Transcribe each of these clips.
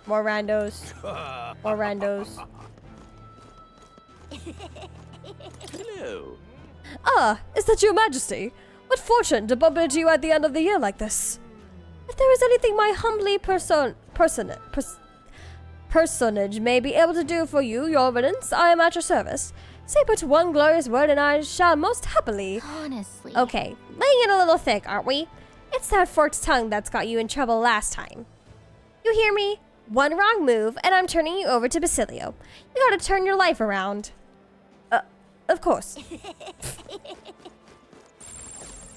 More randos. More randos. Hello. Ah, is that your majesty? What fortune to bump into you at the end of the year like this. If there is anything my humbly personage may be able to do for you, your eminence, I am at your service. Say but one glorious word and I shall most happily... Honestly. Okay, laying it a little thick, aren't we? It's that forked tongue that's got you in trouble last time. You hear me? One wrong move, and I'm turning you over to Basilio. You gotta turn your life around. Of course.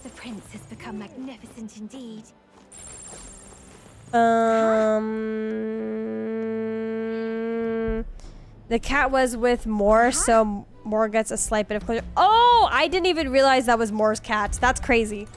The prince has become magnificent indeed. The cat was with Moore, so Moore gets a slight bit of closure. Oh, I didn't even realize that was Moore's cat. That's crazy.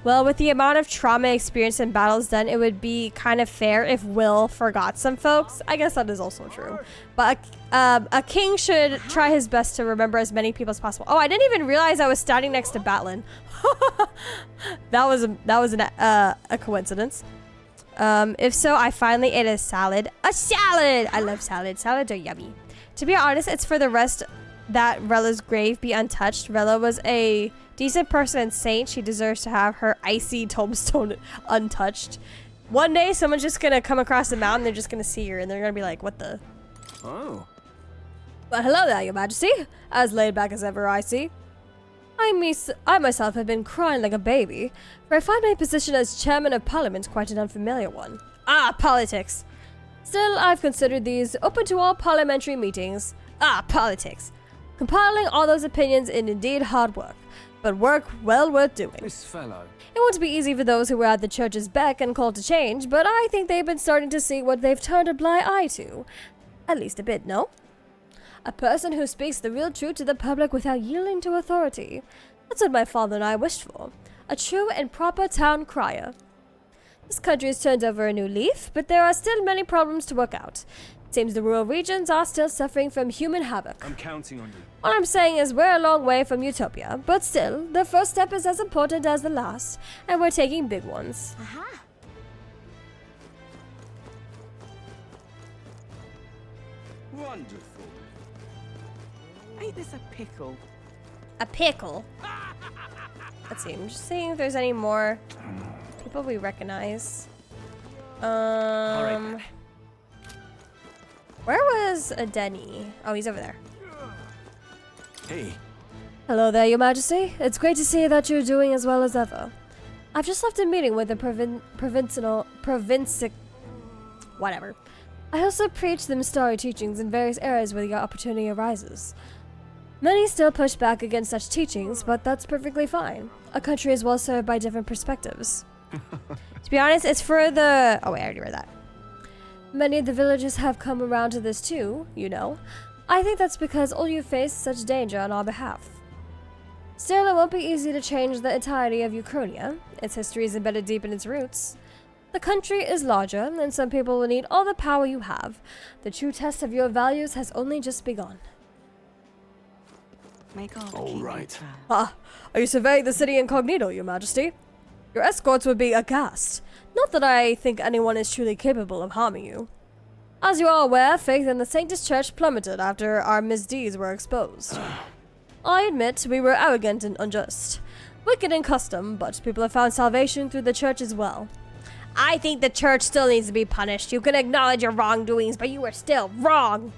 Well, with the amount of trauma experienced in battles done, it would be kind of fair if Will forgot some folks. I guess that is also true. But a king should try his best to remember as many people as possible. Oh, I didn't even realize I was standing next to Batlin. that was a coincidence. If so, I finally ate a salad. A salad! I love salad. Salads are yummy. To be honest, it's for the rest that Rella's grave be untouched. Rella was a decent person and saint. She deserves to have her icy tombstone untouched. One day, someone's just gonna come across the mountain. They're just gonna see her, and they're gonna be like, "What the?" Oh. But hello there, Your Majesty. As laid back as ever, I see. I myself have been crying like a baby, for I find my position as Chairman of Parliament quite an unfamiliar one. Ah, politics. Still, I've considered these open to all parliamentary meetings. Ah, politics. Compiling all those opinions is indeed hard work, but work well worth doing. This fellow. It won't be easy for those who were at the church's beck and called to change, but I think they've been starting to see what they've turned a blind eye to. At least a bit, no? A person who speaks the real truth to the public without yielding to authority. That's what my father and I wished for. A true and proper town crier. This country has turned over a new leaf, but there are still many problems to work out. It seems the rural regions are still suffering from human havoc. I'm counting on you. All I'm saying is we're a long way from utopia, but still, the first step is as important as the last, and we're taking big ones. Aha. Wonderful. Ain't this a pickle? A pickle? Let's see, I'm just seeing if there's any more people we recognize. Where was Denny? Oh, he's over there. Hey. Hello there, Your Majesty. It's great to see that you're doing as well as ever. I've just left a meeting with the whatever. I also preach the Mistari teachings in various areas where the opportunity arises. Many still push back against such teachings, but that's perfectly fine. A country is well served by different perspectives. To be honest, it's for the... Oh, wait, I already read that. Many of the villagers have come around to this too, you know. I think that's because all you face such danger on our behalf. Still, it won't be easy to change the entirety of Ukrainia. Its history is embedded deep in its roots. The country is larger, and some people will need all the power you have. The true test of your values has only just begun. All right. Ah, are you surveying the city incognito, Your Majesty? Your escorts would be aghast. Not that I think anyone is truly capable of harming you. As you are aware, faith in the Sanctus Church plummeted after our misdeeds were exposed. I admit we were arrogant and unjust. Wicked in custom, but people have found salvation through the church as well. I think the church still needs to be punished. You can acknowledge your wrongdoings, but you are still wrong.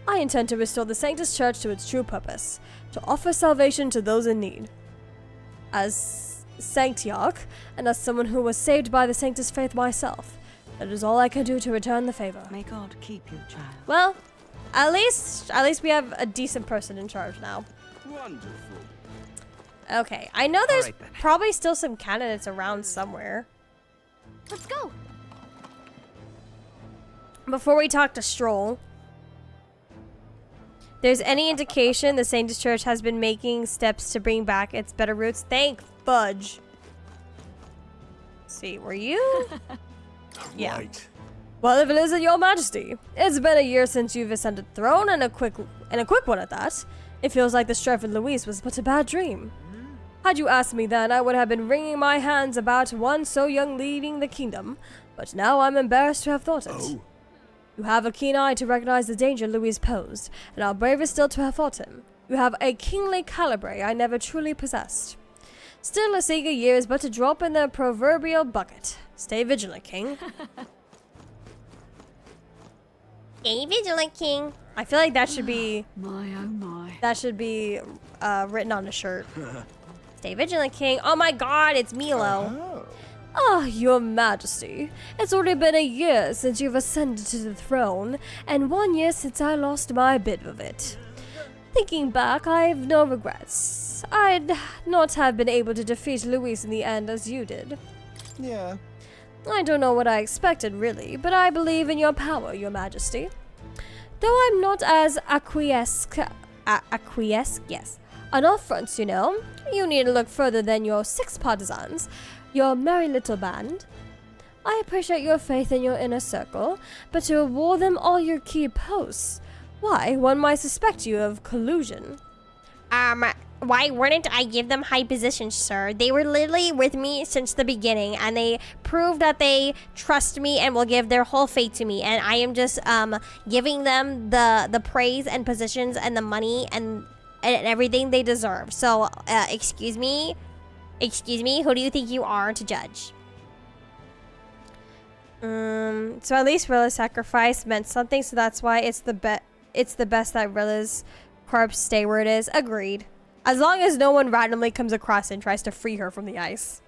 I intend to restore the Sanctus Church to its true purpose, to offer salvation to those in need. As Sanctiarch, and as someone who was saved by the Sanctus faith myself, that is all I can do to return the favor. May God keep you, child. Well, at least we have a decent person in charge now. Wonderful. Okay, I know there's probably still some candidates around somewhere. Let's go. Before we talk to Stroll, there's any indication the Sanctus Church has been making steps to bring back its better roots? Thank fudge. Let's see, were you? Yeah. Right. Well, if it isn't Your Majesty, it's been a year since you've ascended the throne, and a quick one at that. It feels like the strife with Louise was but a bad dream. Had you asked me then, I would have been wringing my hands about one so young leaving the kingdom. But now I'm embarrassed to have thought it. Oh. You have a keen eye to recognize the danger Louis posed, and are braver still to have fought him. You have a kingly caliber I never truly possessed. Still, a eager year is but a drop in the proverbial bucket. Stay vigilant, King. Stay vigilant, King. I feel like that should be... My oh my. That should be written on a shirt. Stay vigilant, King. Oh my god, it's Milo. Oh, your majesty. It's already been a year since you've ascended to the throne, and 1 year since I lost my bit of it. Thinking back, I've no regrets. I'd not have been able to defeat Louis in the end as you did. Yeah. I don't know what I expected, really, but I believe in your power, your majesty. Though I'm not as acquiesce, yes. On all fronts, you know, you need to look further than your 6 partisans, your merry little band. I appreciate your faith in your inner circle, but to award them all your key posts, why, one might suspect you of collusion. Why wouldn't I give them high positions, sir? They were literally with me since the beginning, and they proved that they trust me and will give their whole faith to me, and I am just giving them the praise and positions and the money and everything they deserve. So, excuse me, who do you think you are to judge? So at least Rilla's sacrifice meant something, so that's why it's the best that Rilla's corpse stay where it is. Agreed. As long as no one randomly comes across and tries to free her from the ice.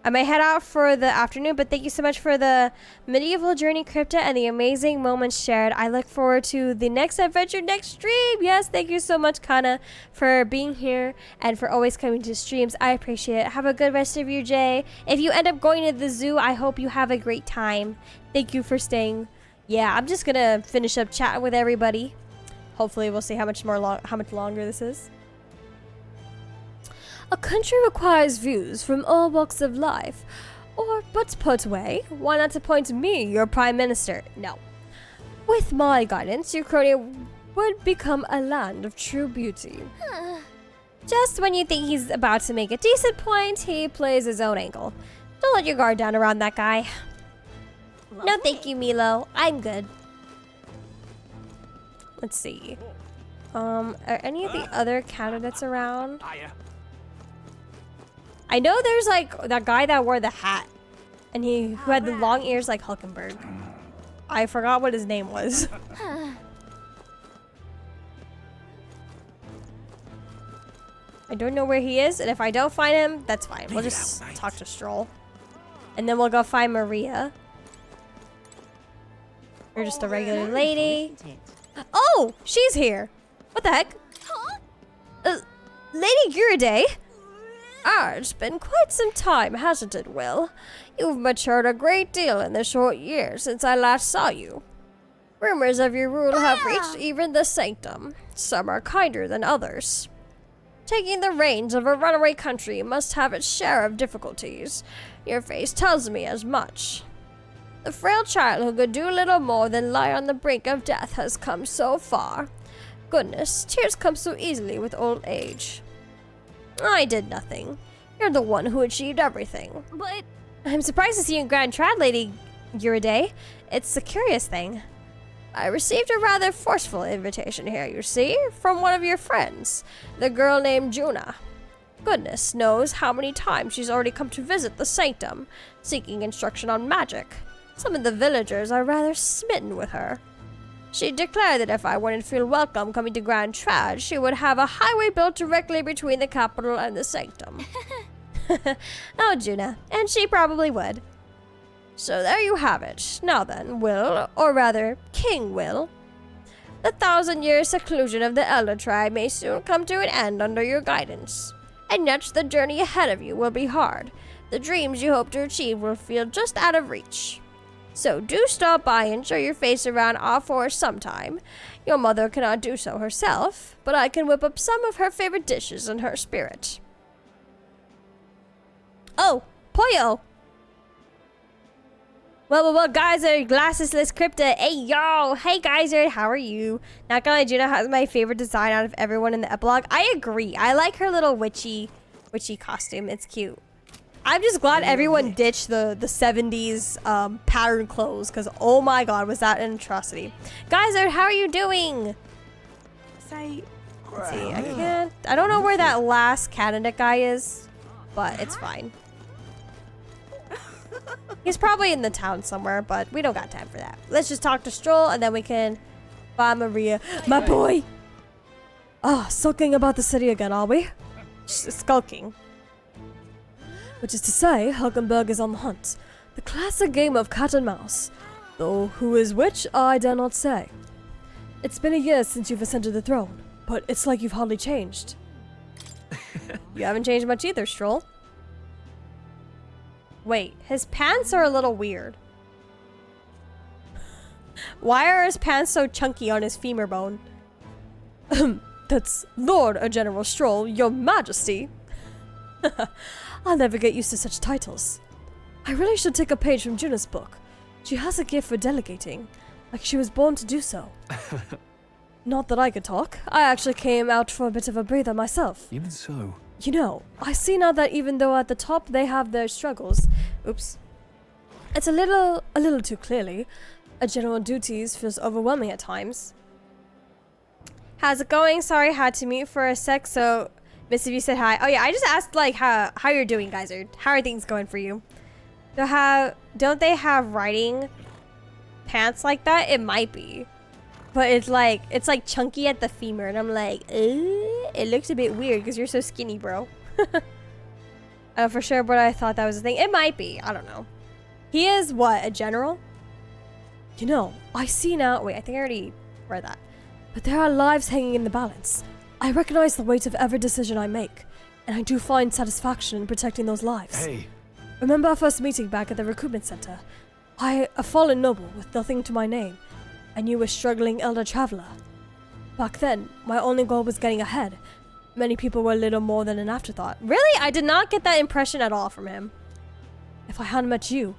I may head out for the afternoon, but thank you so much for the medieval journey, Crypta, and the amazing moments shared. I look forward to the next adventure, next stream. Yes, thank you so much, Kana, for being here and for always coming to streams. I appreciate it. Have a good rest of your day. If you end up going to the zoo, I hope you have a great time. Thank you for staying. Yeah, I'm just gonna finish up chatting with everybody. Hopefully, we'll see how much longer this is. A country requires views from all walks of life. Or, but put away, why not appoint me your prime minister? No. With my guidance, Ukraine would become a land of true beauty. Just when you think he's about to make a decent point, he plays his own angle. Don't let your guard down around that guy. No thank you, Milo. I'm good. Let's see. Are any of the other candidates around? Hiya. I know there's like that guy that wore the hat and who had the long ears like Hulkenberg. I forgot what his name was. I don't know where he is, and if I don't find him, that's fine. We'll just talk to Stroll. And then we'll go find Maria. You're just a regular lady. Oh, she's here. What the heck? Lady Guraday? Ah, it's been quite some time, hasn't it, Will? You've matured a great deal in the short years since I last saw you. Rumors of your rule have reached even the sanctum. Some are kinder than others. Taking the reins of a runaway country must have its share of difficulties. Your face tells me as much. The frail child who could do little more than lie on the brink of death has come so far. Goodness, tears come so easily with old age. I did nothing. You're the one who achieved everything. But I'm surprised to see you in Grand Trad, Lady Guraday. It's a curious thing. I received a rather forceful invitation here, you see, from one of your friends, the girl named Juna. Goodness knows how many times she's already come to visit the sanctum, seeking instruction on magic. Some of the villagers are rather smitten with her. She declared that if I wouldn't feel welcome coming to Grand Trad, she would have a highway built directly between the capital and the sanctum. Oh, Juna, and she probably would. So there you have it. Now then, Will, or rather, King Will, the 1,000-year seclusion of the Elder Tribe may soon come to an end under your guidance. And yet the journey ahead of you will be hard. The dreams you hope to achieve will feel just out of reach. So do stop by and show your face around our forest sometime. Your mother cannot do so herself, but I can whip up some of her favorite dishes in her spirit. Oh, Pollo! Well, Geyser, glassesless Crypta. Hey, yo! Hey, Geyser, how are you? Not gonna lie, Juna has my favorite design out of everyone in the epilogue. I agree. I like her little witchy witchy costume. It's cute. I'm just glad everyone ditched the 70s pattern clothes, because oh my god, was that an atrocity. Guys, how are you doing? Say, Let's see, I don't know where that last candidate guy is, but it's fine. He's probably in the town somewhere, but we don't got time for that. Let's just talk to Stroll, and then we can buy Maria. My boy! Ah, sulking about the city again, are we? Skulking. Which is to say, Hulkenberg is on the hunt. The classic game of cat and mouse. Though who is which, I dare not say. It's been a year since you've ascended the throne, but it's like you've hardly changed. You haven't changed much either, Stroll. Wait, his pants are a little weird. Why are his pants so chunky on his femur bone? That's Lord or General Stroll, your majesty. I'll never get used to such titles. I really should take a page from Juna's book. She has a gift for delegating, like she was born to do so. Not that I could talk. I actually came out for a bit of a breather myself. Even so. You know, I see now that even though at the top they have their struggles, oops, it's a little too clearly, a general duties feels overwhelming at times. How's it going? Sorry, had to mute for a sec, so Miss if you said hi. Oh yeah, I just asked like how you're doing, guys, or how are things going for you? Don't they have riding pants like that? It might be. But it's like chunky at the femur, and I'm like, it looks a bit weird because you're so skinny, bro. For sure, but I thought that was a thing. It might be. I don't know. He is what, a general? You know, I see now. Wait, I think I already read that. But there are lives hanging in the balance. I recognize the weight of every decision I make, and I do find satisfaction in protecting those lives. Hey. Remember our first meeting back at the recruitment center? I, a fallen noble with nothing to my name, and you a struggling elder traveler. Back then, my only goal was getting ahead. Many people were little more than an afterthought. Really? I did not get that impression at all from him. If I hadn't met you,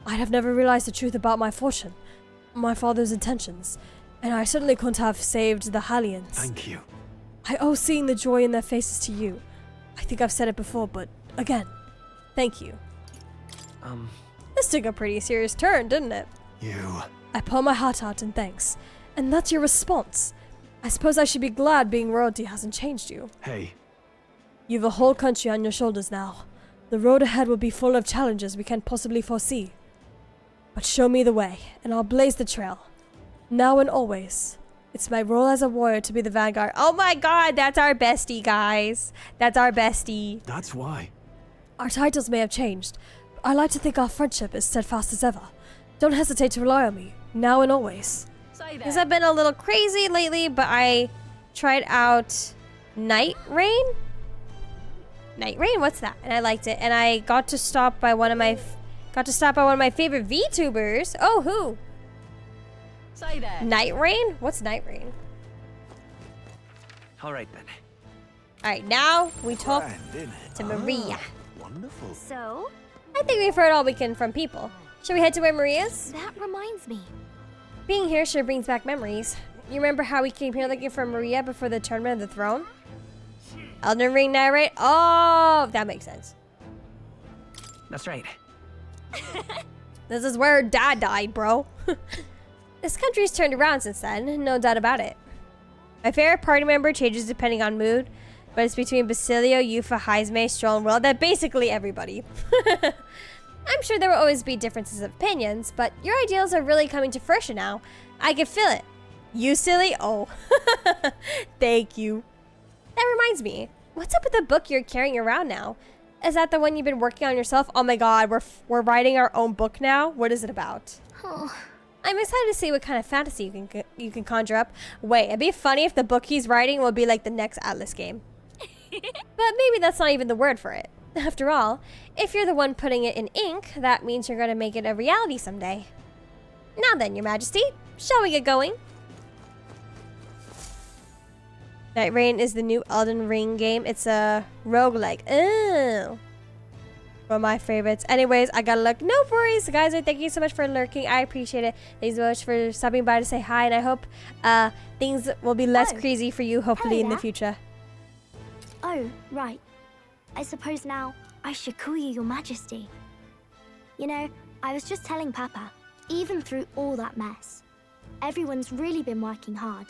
I'd have never realized the truth about my fortune, my father's intentions, and I certainly couldn't have saved the Hallians. Thank you. I owe seeing the joy in their faces to you. I think I've said it before, but again, thank you. This took a pretty serious turn, didn't it? You. I pour my heart out in thanks. And that's your response. I suppose I should be glad being royalty hasn't changed you. Hey. You've a whole country on your shoulders now. The road ahead will be full of challenges we can't possibly foresee. But show me the way, and I'll blaze the trail. Now and always. It's my role as a warrior to be the vanguard. Oh my god, that's our bestie, guys. That's our bestie. That's why. Our titles may have changed, but I like to think our friendship is steadfast as ever. Don't hesitate to rely on me, now and always. Things have been a little crazy lately, but I tried out Night Rain? Night Rain, what's that? And I liked it, and I got to stop by one of my favorite VTubers. Oh, who? Say that. Night Rain? What's Night Rain? All right then. Alright, now we talk Grand, isn't it? to Maria. Wonderful. So, I think we've heard all we can from people. Should we head to where Maria is? that reminds me. Being here sure brings back memories. You remember how we came here looking for Maria before the tournament of the throne? Elden Ring narrate? Oh, that makes sense. That's right. This is where Dad died, bro. This country's turned around since then, no doubt about it. My favorite party member changes depending on mood, but it's between Basilio, Yufa, Heisme, Stroll, and Will. That basically everybody. I'm sure there will always be differences of opinions, but your ideals are really coming to fruition now. I can feel it. You silly? Oh. Thank you. That reminds me, what's up with the book you're carrying around now? Is that the one you've been working on yourself? Oh my god, we're writing our own book now? What is it about? Oh, I'm excited to see what kind of fantasy you can conjure up. Wait, it'd be funny if the book he's writing will be like the next Atlas game. But maybe that's not even the word for it. After all, if you're the one putting it in ink, that means you're going to make it a reality someday. Now then, Your Majesty, shall we get going? Night Rain is the new Elden Ring game. It's a roguelike. Oh. One of my favorites. Anyways, I gotta look. No worries, guys. Thank you so much for lurking. I appreciate it. Thanks so much for stopping by to say hi, and I hope things will be less crazy for you, hopefully, in the future. Oh, right. I suppose now I should call you Your Majesty. You know, I was just telling Papa, even through all that mess, everyone's really been working hard.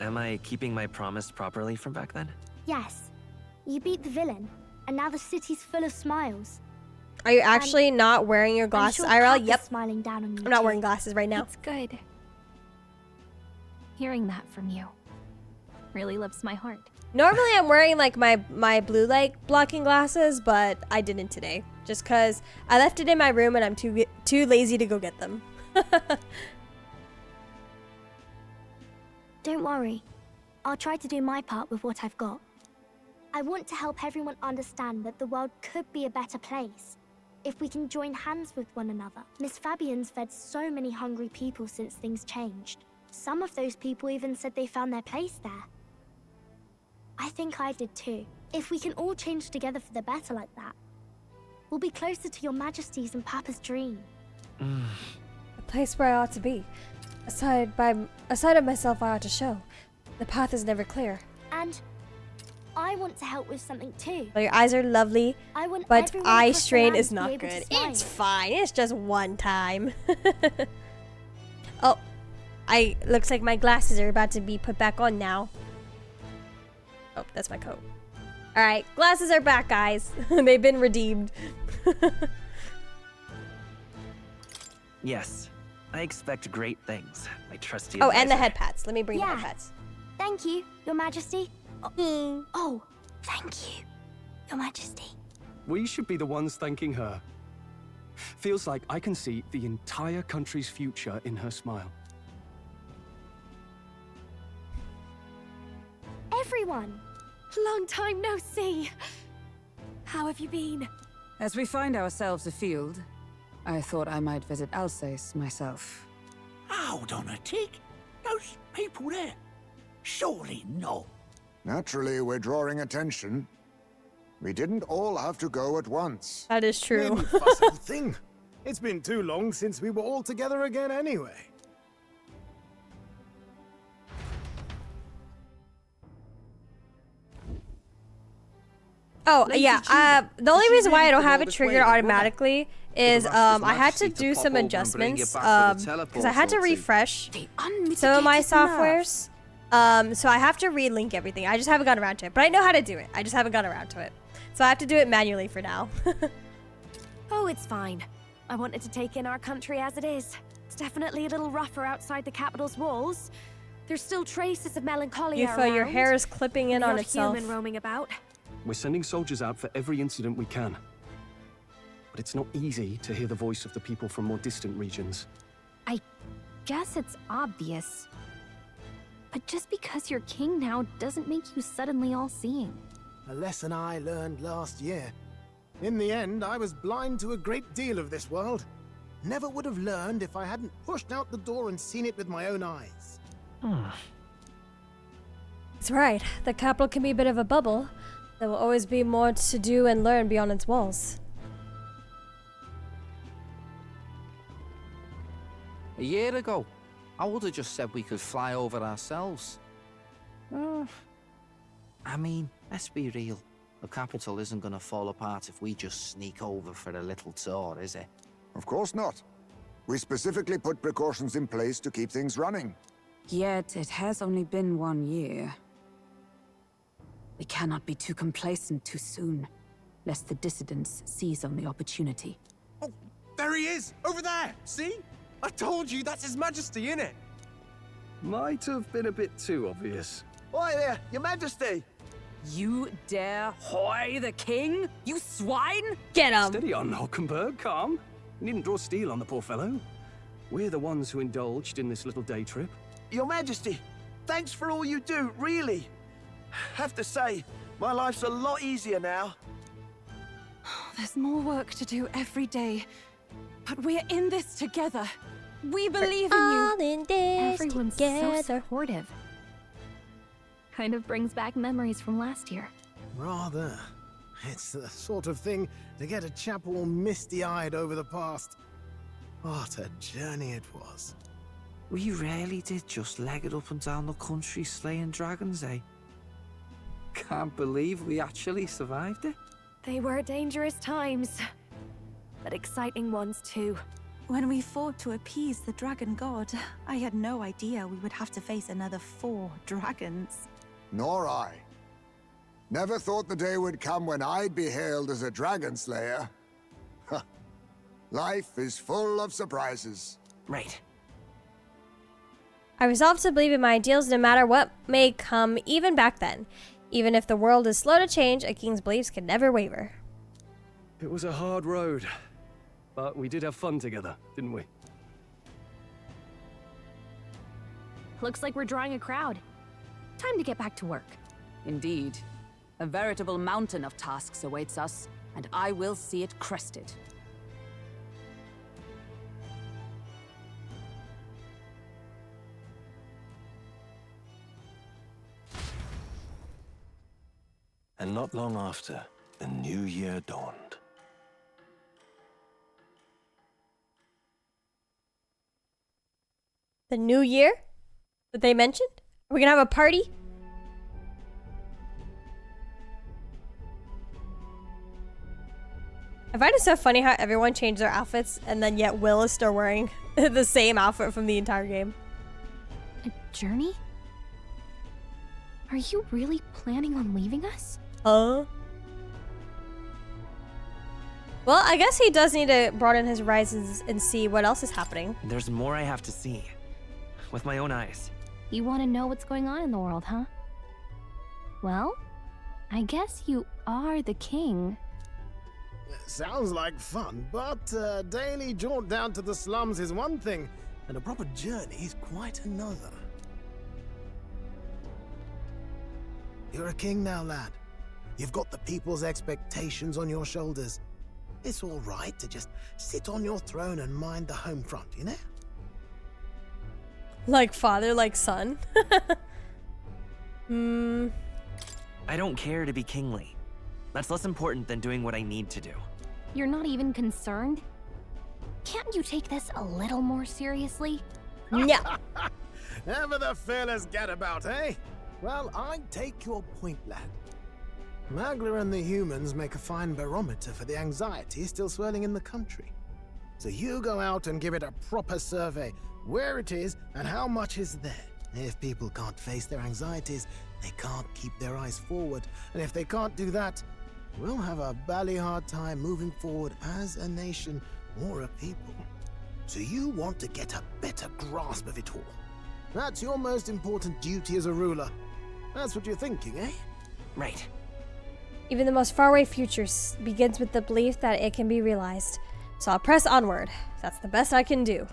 Am I keeping my promise properly from back then? Yes, you beat the villain, and now the city's full of smiles. Are you actually not wearing your glasses, I'm sure IRL? Papa's Yep. smiling down on you. I'm not too. wearing glasses right now. It's good. Hearing that from you really lifts my heart. Normally I'm wearing like my blue light blocking glasses, but I didn't today. Just because I left it in my room and I'm too lazy to go get them. Don't worry. I'll try to do my part with what I've got. I want to help everyone understand that the world could be a better place if we can join hands with one another. Miss Fabian's fed so many hungry people since things changed. Some of those people even said they found their place there. I think I did too. If we can all change together for the better like that, we'll be closer to Your Majesty's and Papa's dream. A place where I ought to be. A side of myself I ought to show. The path is never clear. And I want to help with something too. Well, your eyes are lovely, I want but everyone eye across the strain land is to be not able to good. smile. It's fine. It's just one time. Oh, looks like my glasses are about to be put back on now. Oh, that's my coat. All right, glasses are back, guys. They've been redeemed. Yes. I expect great things, my trusty Oh, and the advisor. head pats. Let me bring the Yeah. head pats. Thank you, Your Majesty. Oh, thank you, Your Majesty. We should be the ones thanking her. Feels like I can see the entire country's future in her smile. Everyone. Long time no see. How have you been? As we find ourselves afield, I thought I might visit Alsace myself. Hold on a tick. Those people there. Surely not. Naturally, we're drawing attention. We didn't all have to go at once. That is true. Needn't fuss a thing. It's been too long since we were all together again anyway. Oh, Lady yeah. Tudor, The only did you reason why really I don't come have all it this way triggered to bother? automatically is Would've asked His I had to Majesty to do pop some over and bring you adjustments back with a because teleport I had to or two. refresh The some of my unmitigated nerve. softwares. So I have to relink everything. I just haven't gotten around to it, but I know how to do it. I just haven't gotten around to it. So I have to do it manually for now. Oh, it's fine. I wanted to take in our country as it is. It's definitely a little rougher outside the capital's walls. There's still traces of melancholia Yufa, around. your hair is clipping in The on odd itself. human roaming about. We're sending soldiers out for every incident we can. But it's not easy to hear the voice of the people from more distant regions. Guess it's obvious. But just because you're king now doesn't make you suddenly all-seeing. A lesson I learned last year. In the end, I was blind to a great deal of this world. Never would have learned if I hadn't pushed out the door and seen it with my own eyes. That's right. The capital can be a bit of a bubble. There will always be more to do and learn beyond its walls. A year ago, I would have just said we could fly over ourselves. I mean, let's be real. The capital isn't going to fall apart if we just sneak over for a little tour, is it? Of course not. We specifically put precautions in place to keep things running. Yet it has only been 1 year. We cannot be too complacent too soon, lest the dissidents seize on the opportunity. Oh, there he is! Over there! See? I told you, that's His Majesty, innit? Might have been a bit too obvious. Oi there, Your Majesty! You dare hoy the king? You swine! Get him! Steady on, Hulkenberg, calm. You needn't draw steel on the poor fellow. We're the ones who indulged in this little day trip. Your Majesty, thanks for all you do, really. Have to say, my life's a lot easier now. There's more work to do every day, but we're in this together. We believe in you. All in this Everyone's together. so supportive. Kind of brings back memories from last year. Rather. It's the sort of thing to get a chap all misty-eyed over the past. What a journey it was. We really did just leg it up and down the country slaying dragons, eh? Can't believe we actually survived it. They were dangerous times, but exciting ones too. When we fought to appease the dragon god, I had no idea we would have to face another 4 dragons. Nor I. Never thought the day would come when I'd be hailed as a dragon slayer. Huh. Life is full of surprises. Right. I resolved to believe in my ideals no matter what may come, even back then. Even if the world is slow to change, a king's beliefs can never waver. It was a hard road, but we did have fun together, didn't we? Looks like we're drawing a crowd. Time to get back to work. Indeed. A veritable mountain of tasks awaits us, and I will see it crested. And not long after, the new year dawned. The new year that they mentioned? Are we gonna have a party? I find it so funny how everyone changed their outfits and then yet Will is still wearing the same outfit from the entire game. A journey? Are you really planning on leaving us? Well, I guess he does need to broaden his horizons and see what else is happening. There's more I have to see. With my own eyes. You want to know what's going on in the world, huh? Well, I guess you are the king. Sounds like fun, but a daily jaunt down to the slums is one thing, and a proper journey is quite another. You're a king now, lad. You've got the people's expectations on your shoulders. It's all right to just sit on your throne and mind the home front, you know? Like father, like son. I don't care to be kingly. That's less important than doing what I need to do. You're not even concerned? Can't you take this a little more seriously? Yeah. Ever the fearless gadabout, eh? Well, I take your point, lad. Magla and the humans make a fine barometer for the anxiety still swirling in the country. So you go out and give it a proper survey, where it is and how much is there. If people can't face their anxieties, they can't keep their eyes forward. And if they can't do that, we'll have a bally hard time moving forward as a nation or a people. So you want to get a better grasp of it all. That's your most important duty as a ruler. That's what you're thinking, eh? Right. Even the most faraway future begins with the belief that it can be realized. So I'll press onward. That's the best I can do.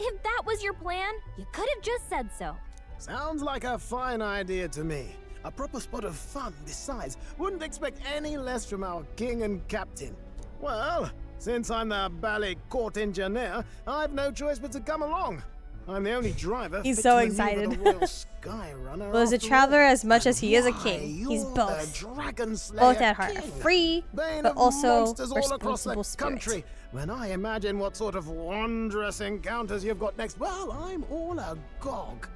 If that was your plan, you could have just said so. Sounds like a fine idea to me. A proper spot of fun besides. Wouldn't expect any less from our king and captain. Well, since I'm the bally court engineer, I've no choice but to come along. I'm the only driver. He's so excited. Well, as a traveler as much as he is a king, he's both. Both at heart, free, but also responsible spirit. When I imagine what sort of wondrous encounters you've got next, well, I'm all agog.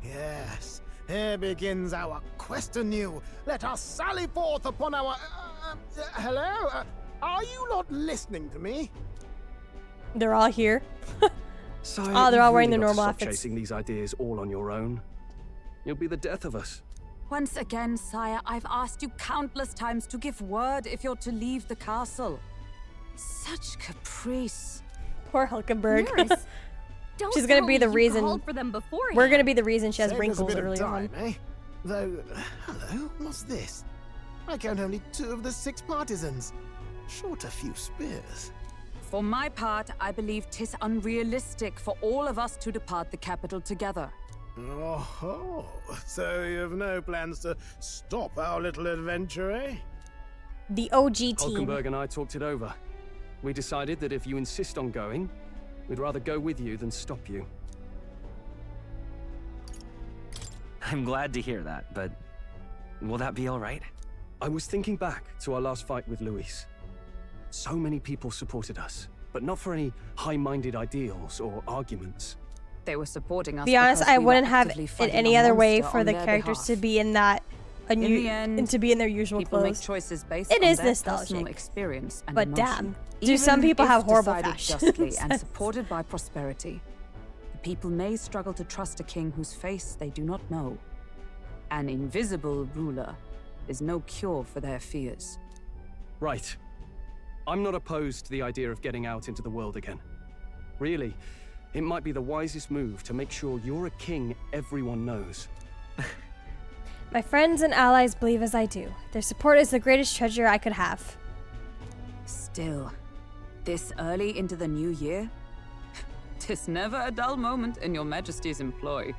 Yes, here begins our quest anew. Let us sally forth upon our... hello? Are you not listening to me? They're all here. Sire, oh, they're all wearing really their got to normal stop outfits. Chasing these ideas all on your own. You'll be the death of us. Once again, sire, I've asked you countless times to give word if you're to leave the castle. Such caprice. Poor Hulkenberg. Nurse, don't She's gonna tell be me the you reason. called for them beforehand. We're gonna be the reason she has Saved us a wrinkles bit of early time, on. Eh? Though, hello, what's this? I count only 2 of the 6 partisans. Short a few spears. For my part, I believe 'tis unrealistic for all of us to depart the capital together. Oh, so you've no plans to stop our little adventure, eh? The OG team. Hulkenberg and I talked it over. We decided that if you insist on going, we'd rather go with you than stop you. I'm glad to hear that, but will that be all right? I was thinking back to our last fight with Luis. So many people supported us, but not for any high-minded ideals or arguments. They were supporting us. To be honest, because I we wouldn't were have actively it fighting any a other way monster for on the their characters behalf. to be in that In the end, and to be in their usual people clothes. make choices based It on is their personal nostalgic. experience and But emotion. damn, do some Even people if have horrible decided fashion justly and sense? supported by prosperity, the people may struggle to trust a king whose face they do not know. An invisible ruler is no cure for their fears. Right. I'm not opposed to the idea of getting out into the world again. Really, it might be the wisest move to make sure you're a king everyone knows. My friends and allies believe as I do. Their support is the greatest treasure I could have. Still, this early into the new year? 'Tis never a dull moment in your majesty's employ.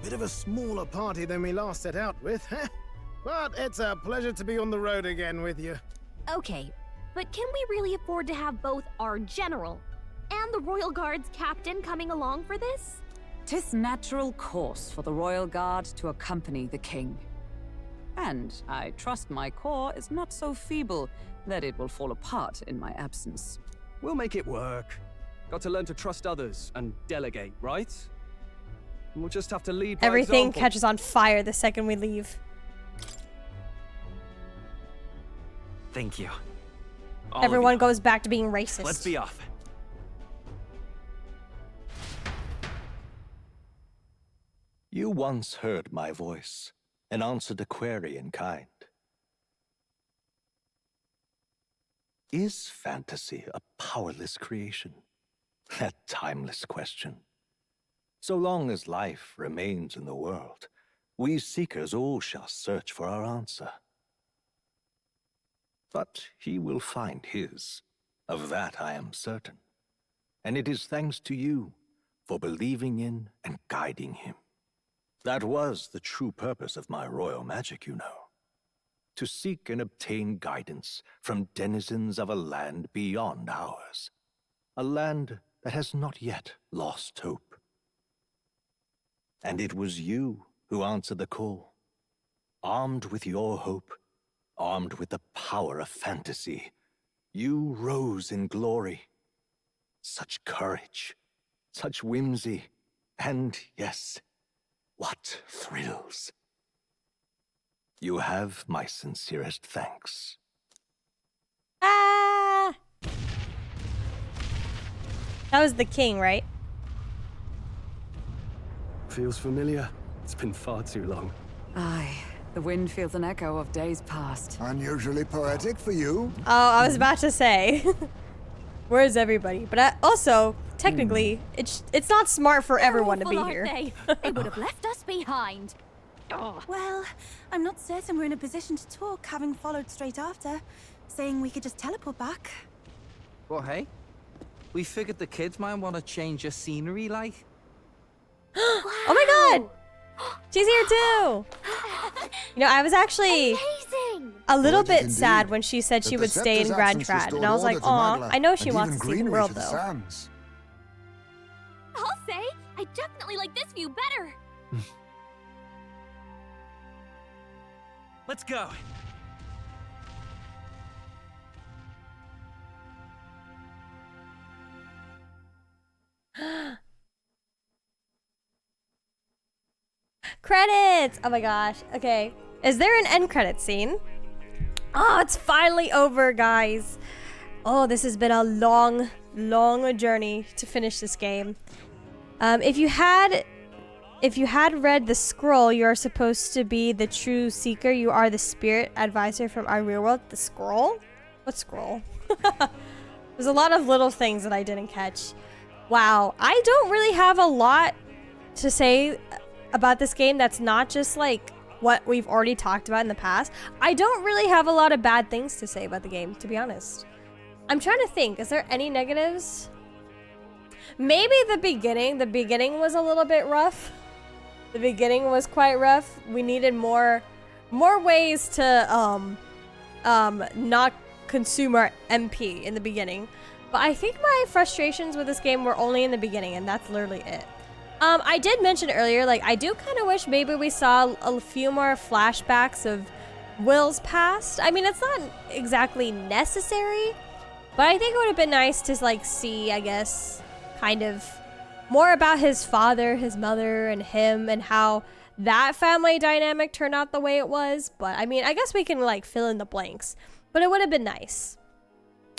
Bit of a smaller party than we last set out with, huh? But it's a pleasure to be on the road again with you. Okay, but can we really afford to have both our general and the Royal Guard's captain coming along for this? 'Tis natural course for the Royal Guard to accompany the king. And I trust my corps is not so feeble that it will fall apart in my absence. We'll make it work. Got to learn to trust others and delegate, right? We'll just have to lead by Everything example. catches on fire the second we leave. Thank you. All of Everyone you. goes back to being racist. Let's be off. You once heard my voice and answered a query in kind. Is fantasy a powerless creation? That timeless question. So long as life remains in the world, we seekers all shall search for our answer. But he will find his. Of that I am certain. And it is thanks to you for believing in and guiding him. That was the true purpose of my royal magic, you know. To seek and obtain guidance from denizens of a land beyond ours. A land that has not yet lost hope. And it was you who answered the call. Armed with your hope, armed with the power of fantasy, you rose in glory. Such courage, such whimsy, and yes, what thrills. You have my sincerest thanks. Ah! That was the king, right? Feels familiar. It's been far too long. Aye, the wind feels an echo of days past. Unusually poetic for you. Oh, I was about to say. Where's everybody? But also, technically, it's not smart for everyone to be Awful, here. aren't they? They would have left us behind. Well, I'm not certain we're in a position to talk, having followed straight after, saying we could just teleport back. Well, hey, we figured the kids might want to change your scenery, like. Oh my god! She's here too! You know, I was actually a little bit sad when she said she would stay in Grand Trad, and I was like, aw, I know she wants to see the world though. I'll say, I definitely like this view better. Let's go. Credits! Oh my gosh. Okay. Is there an end credit scene? Oh, it's finally over, guys. Oh, this has been a long, long journey to finish this game. If you had read the scroll, you are supposed to be the true seeker. You are the spirit advisor from our real world. The scroll? What scroll? There's a lot of little things that I didn't catch. Wow. I don't really have a lot to say about this game that's not just like what we've already talked about in the past. I don't really have a lot of bad things to say about the game, to be honest. I'm trying to think, is there any negatives? Maybe the beginning was a little bit rough. The beginning was quite rough. We needed more ways to not consume our MP in the beginning. But I think my frustrations with this game were only in the beginning, and that's literally it. I did mention earlier, like, I do kind of wish maybe we saw a few more flashbacks of Will's past. I mean, it's not exactly necessary, but I think it would have been nice to, like, see, I guess, kind of more about his father, his mother, and him, and how that family dynamic turned out the way it was. But I mean, I guess we can like fill in the blanks. But it would have been nice.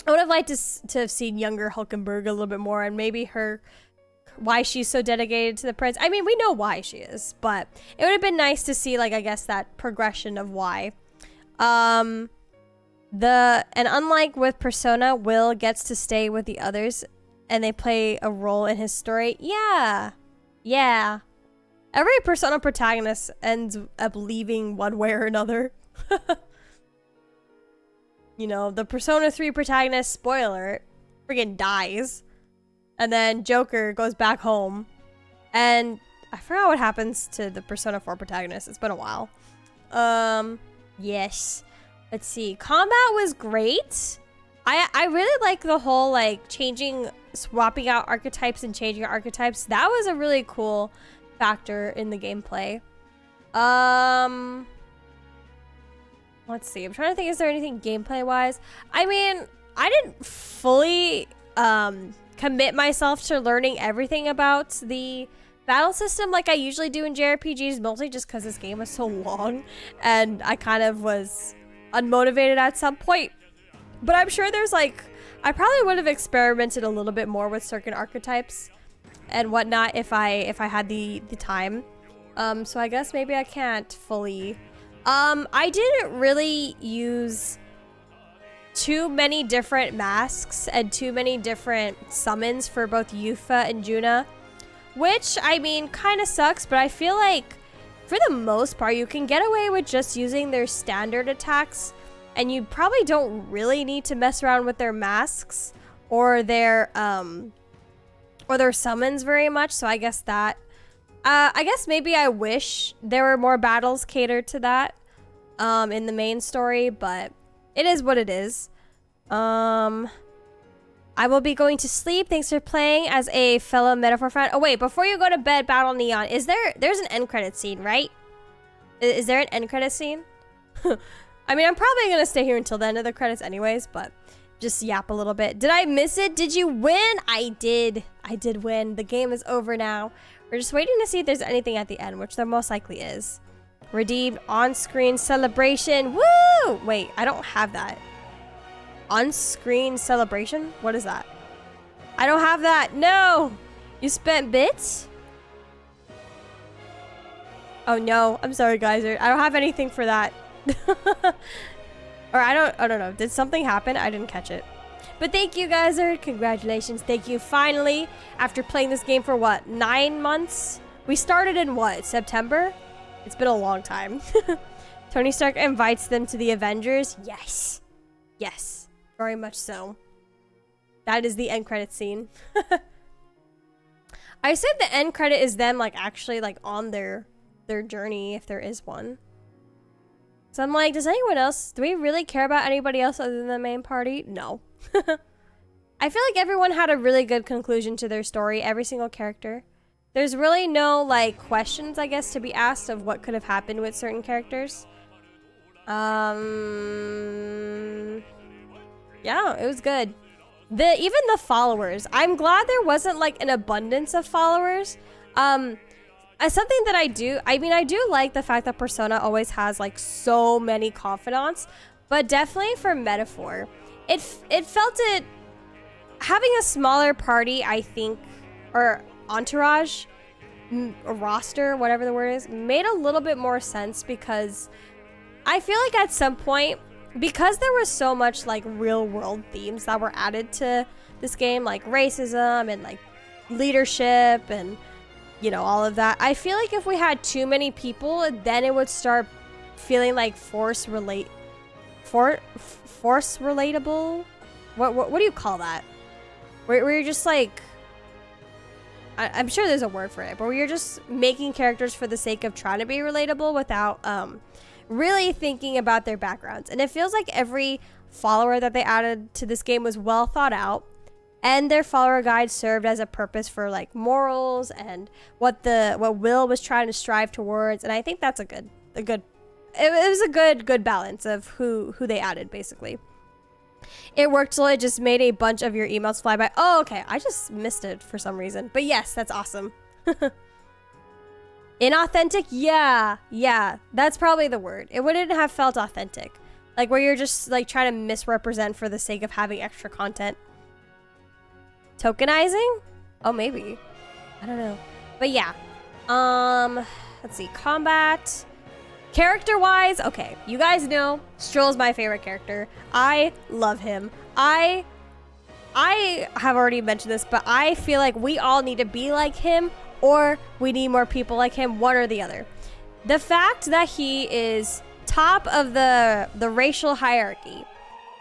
I would have liked to have seen younger Hulkenberg a little bit more, and maybe why she's so dedicated to the prince. I mean, we know why she is, but it would have been nice to see, like, I guess that progression of why. And unlike with Persona, Will gets to stay with the others, and they play a role in his story. Yeah. Every Persona protagonist ends up leaving one way or another. You know, the Persona 3 protagonist, spoiler, friggin' dies. And then Joker goes back home. And I forgot what happens to the Persona 4 protagonist. It's been a while. Yes. Let's see. Combat was great. I really like the whole, like, swapping out archetypes and changing archetypes. That was a really cool factor in the gameplay. Let's see. I'm trying to think, is there anything gameplay-wise? I mean, I didn't fully commit myself to learning everything about the battle system like I usually do in JRPGs, mostly just because this game was so long, and I kind of was unmotivated at some point. But I'm sure there's like, I probably would have experimented a little bit more with certain archetypes and whatnot if I had the time. So I guess maybe I can't fully. I didn't really use too many different masks and too many different summons for both Yufa and Juna, which, I mean, kind of sucks, but I feel like for the most part you can get away with just using their standard attacks, and you probably don't really need to mess around with their masks or their summons very much. So I guess that I guess maybe I wish there were more battles catered to that in the main story, but it is what it is. I will be going to sleep. Thanks for playing as a fellow Metaphor fan. Oh wait, before you go to bed, Battle Neon, there's an end credit scene, right? Is there an end credit scene? I mean, I'm probably gonna stay here until the end of the credits anyways, but just yap a little bit. Did I miss it? Did you win? I did win. The game is over now. We're just waiting to see if there's anything at the end, which there most likely is. Redeemed on-screen celebration. Woo! Wait, I don't have that. On-screen celebration? What is that? I don't have that. No! You spent bits? Oh no, I'm sorry guys. I don't have anything for that. Or I don't know. Did something happen? I didn't catch it. But thank you, Geyser. Congratulations. Thank you. Finally, after playing this game for what, 9 months? We started in what, September? It's been a long time. Tony Stark invites them to the Avengers. Yes. Yes. Very much so. That is the end credit scene. I assume the end credit is them like actually like on their journey, if there is one. So I'm like, does anyone else, do we really care about anybody else other than the main party? No. I feel like everyone had a really good conclusion to their story, every single character. There's really no, like, questions, I guess, to be asked of what could have happened with certain characters. Yeah, it was good. Even the followers. I'm glad there wasn't, like, an abundance of followers. Something that I do like the fact that Persona always has, like, so many confidants. But definitely for Metaphor, it felt it... Having a smaller party, I think, or entourage, roster, whatever the word is, made a little bit more sense, because I feel like at some point, because there was so much like real world themes that were added to this game, like racism and like leadership and, you know, all of that, I feel like if we had too many people, then it would start feeling like force relatable. What do you call that? Where you're just like, I'm sure there's a word for it, but where you're just making characters for the sake of trying to be relatable without really thinking about their backgrounds. And it feels like every follower that they added to this game was well thought out, and their follower guide served as a purpose for like morals and what Will was trying to strive towards. And I think that's it was a good balance of who they added, basically. It worked till it just made a bunch of your emails fly by. Oh, okay. I just missed it for some reason. But yes, that's awesome. Inauthentic? Yeah. Yeah. That's probably the word. It wouldn't have felt authentic. Like where you're just like trying to misrepresent for the sake of having extra content. Tokenizing? Oh, maybe. I don't know. But yeah. Let's see. Combat. Character-wise, okay, you guys know Stroll's my favorite character. I love him. I have already mentioned this, but I feel like we all need to be like him, or we need more people like him, one or the other. The fact that he is top of the racial hierarchy,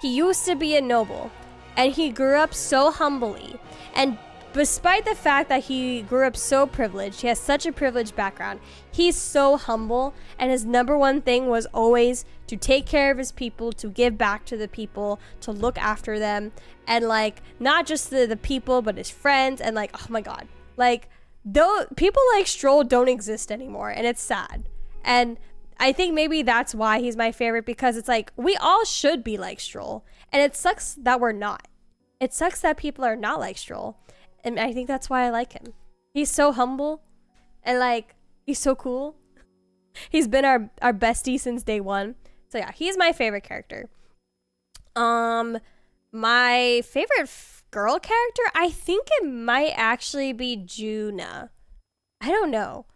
he used to be a noble, and he grew up so humbly, and despite the fact that he grew up so privileged, he has such a privileged background, he's so humble, and his number one thing was always to take care of his people, to give back to the people, to look after them, and like, not just the people, but his friends, and like, oh my god. Like, though people like Stroll don't exist anymore, and it's sad. And I think maybe that's why he's my favorite, because it's like, we all should be like Stroll, and it sucks that we're not. It sucks that people are not like Stroll. And I think that's why I like him. He's so humble. And like, he's so cool. He's been our bestie since day one. So yeah, he's my favorite character. My favorite girl character, I think it might actually be Juna. I don't know.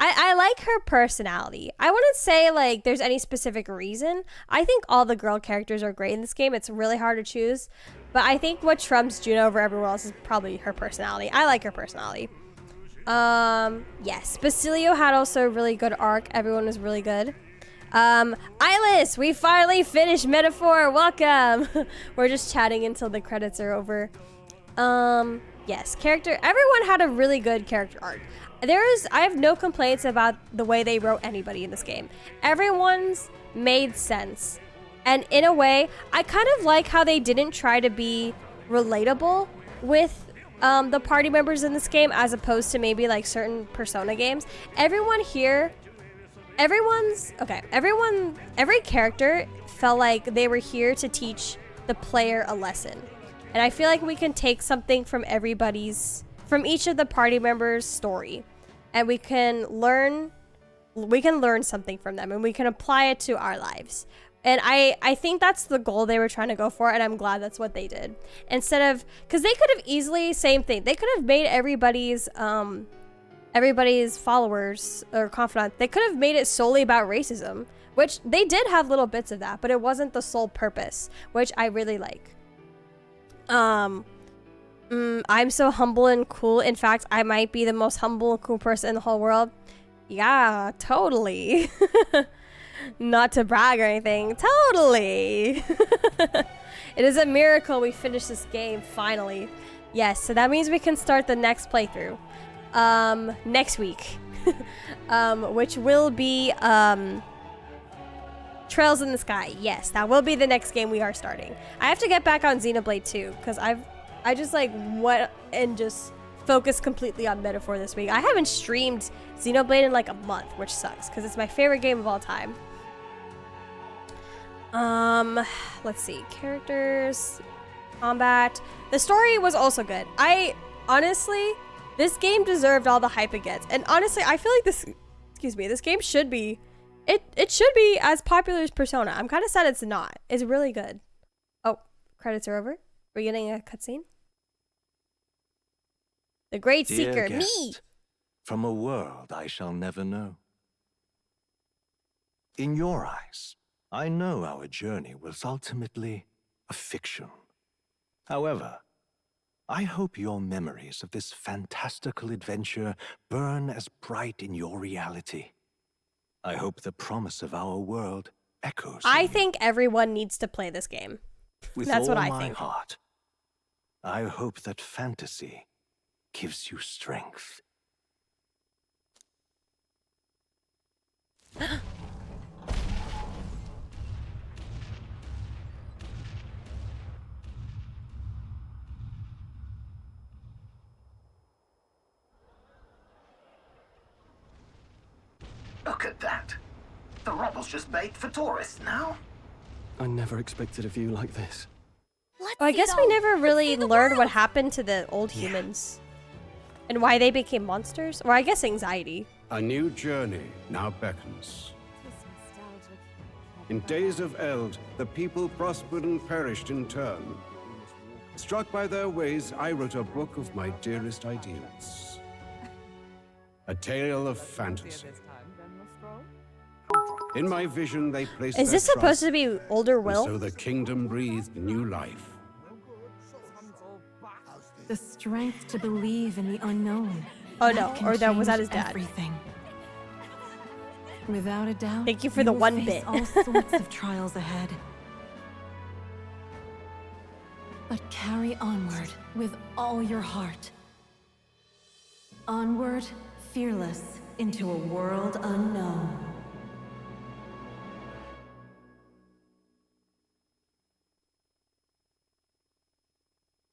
I like her personality. I wouldn't say like there's any specific reason. I think all the girl characters are great in this game. It's really hard to choose. But I think what trumps Juna over everyone else is probably her personality. I like her personality. Yes. Basilio had also a really good arc. Everyone was really good. Eyeless, we finally finished Metaphor. Welcome. We're just chatting until the credits are over. Yes, character. Everyone had a really good character arc. I have no complaints about the way they wrote anybody in this game. Everyone's made sense. And in a way, I kind of like how they didn't try to be relatable with the party members in this game, as opposed to maybe like certain Persona games. Every character felt like they were here to teach the player a lesson. And I feel like we can take something from each of the party members' story, and we can learn something from them, and we can apply it to our lives. And I think that's the goal they were trying to go for, and I'm glad that's what they did. Instead of, because they could have easily, same thing, they could have made everybody's followers or confidant, they could have made it solely about racism, which they did have little bits of that, but it wasn't the sole purpose, which I really like. I'm so humble and cool. In fact, I might be the most humble and cool person in the whole world. Yeah, totally. Not to brag or anything. Totally. It is a miracle we finished this game finally. Yes, so that means we can start the next playthrough next week. Which will be Trails in the Sky. Yes, that will be the next game we are starting. I have to get back on Xenoblade 2 because I just like went and just focused completely on Metaphor this week. I haven't streamed Xenoblade in like a month, which sucks because it's my favorite game of all time. Let's see. Characters, combat. The story was also good. Honestly, this game deserved all the hype it gets. And honestly, I feel like this game should be, it should be as popular as Persona. I'm kind of sad it's not. It's really good. Oh, credits are over. We're getting a cutscene. The Great Seeker, Dear me! guest, from a world I shall never know. In your eyes, I know our journey was ultimately a fiction. However, I hope your memories of this fantastical adventure burn as bright in your reality. I hope the promise of our world echoes. I think everyone needs to play this game. With That's all what I my think. heart, I hope that fantasy gives you strength. Look at that. The rubble's just baked for tourists now. I never expected a view like this. Let's Well, I see guess it we all. never Let's really see the learned what world. happened to the old humans. And why they became monsters? Or I guess anxiety. A new journey now beckons. In days of eld, the people prospered and perished in turn. Struck by their ways, I wrote a book of my dearest ideals. A tale of fantasy. In my vision, they placed Is their this supposed trust, to be older and Will? so the kingdom breathed new life. The strength to believe in the unknown. Oh no, or that was that his dad. Everything. Without a doubt. Thank you for the will one face bit. all sorts of trials ahead. But carry onward with all your heart. Onward, fearless, into a world unknown.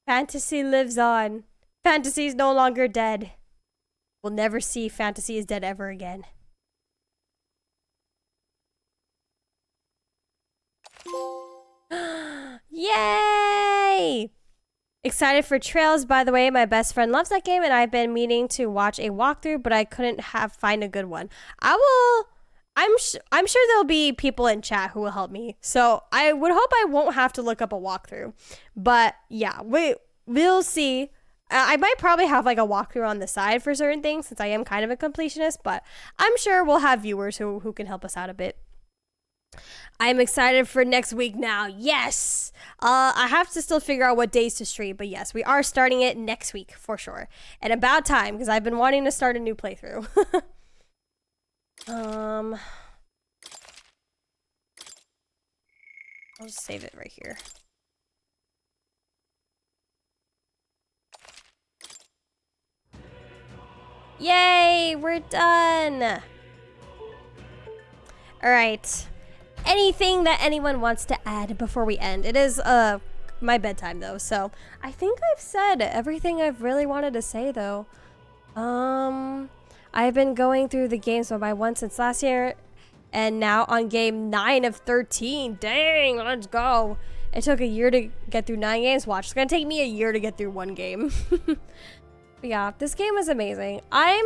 Fantasy lives on. Fantasy is no longer dead. We'll never see fantasy is dead ever again. Yay! Excited for Trails, by the way. My best friend loves that game, and I've been meaning to watch a walkthrough, but I couldn't find a good one. I'm sure there'll be people in chat who will help me. So I would hope I won't have to look up a walkthrough. But yeah, we'll see. I might probably have like a walkthrough on the side for certain things since I am kind of a completionist, but I'm sure we'll have viewers who can help us out a bit. I'm excited for next week now. Yes! I have to still figure out what days to stream, but yes, we are starting it next week for sure. And about time, because I've been wanting to start a new playthrough. I'll just save it right here. Yay, we're done. All right. Anything that anyone wants to add before we end? It is my bedtime though, so I think I've said everything I've really wanted to say though. I've been going through the games one by one since last year, and now on game 9 of 13. Dang, let's go. It took a year to get through 9 games. Watch, it's gonna take me a year to get through 1 game. But yeah, this game was amazing. I'm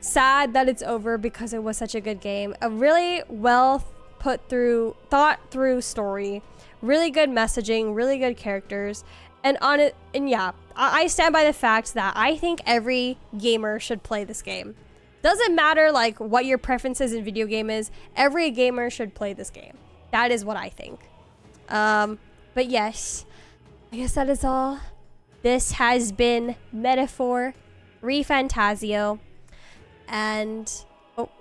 sad that it's over because it was such a good game. A really well thought through story, really good messaging, really good characters, and yeah, I stand by the fact that I think every gamer should play this game. Doesn't matter like what your preferences in video game is, every gamer should play this game. That is what I think. But yes, I guess that is all. This has been Metaphor Fantazio, and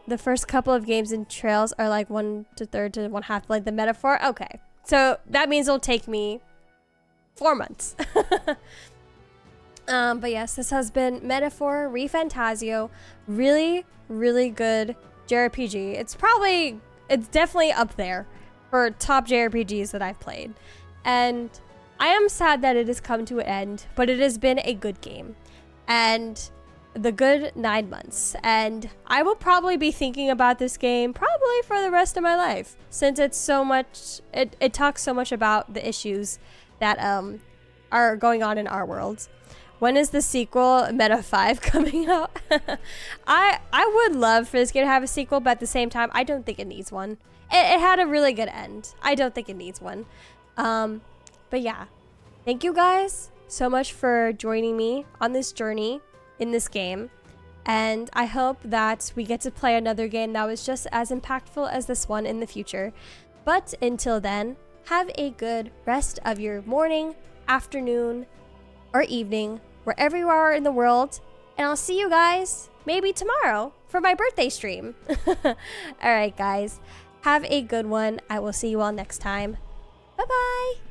the first couple of games in Trails are like 1/3 to 1/2 like the Metaphor. Okay, so that means it'll take me 4 months. But yes, this has been Metaphor Fantazio. Really, really good JRPG. It's definitely up there for top JRPGs that I've played. And I am sad that it has come to an end, but it has been a good game. And the good 9 months. And I will probably be thinking about this game probably for the rest of my life, since it's so much, it talks so much about the issues that are going on in our world. When is the sequel, Meta 5, coming out? I would love for this game to have a sequel, but at the same time, I don't think it needs one. It had a really good end. I don't think it needs one. But yeah, thank you guys so much for joining me on this journey in this game. And I hope that we get to play another game that was just as impactful as this one in the future. But until then, have a good rest of your morning, afternoon, or evening, wherever you are in the world, and I'll see you guys maybe tomorrow for my birthday stream. Alright guys, have a good one. I will see you all next time. Bye bye.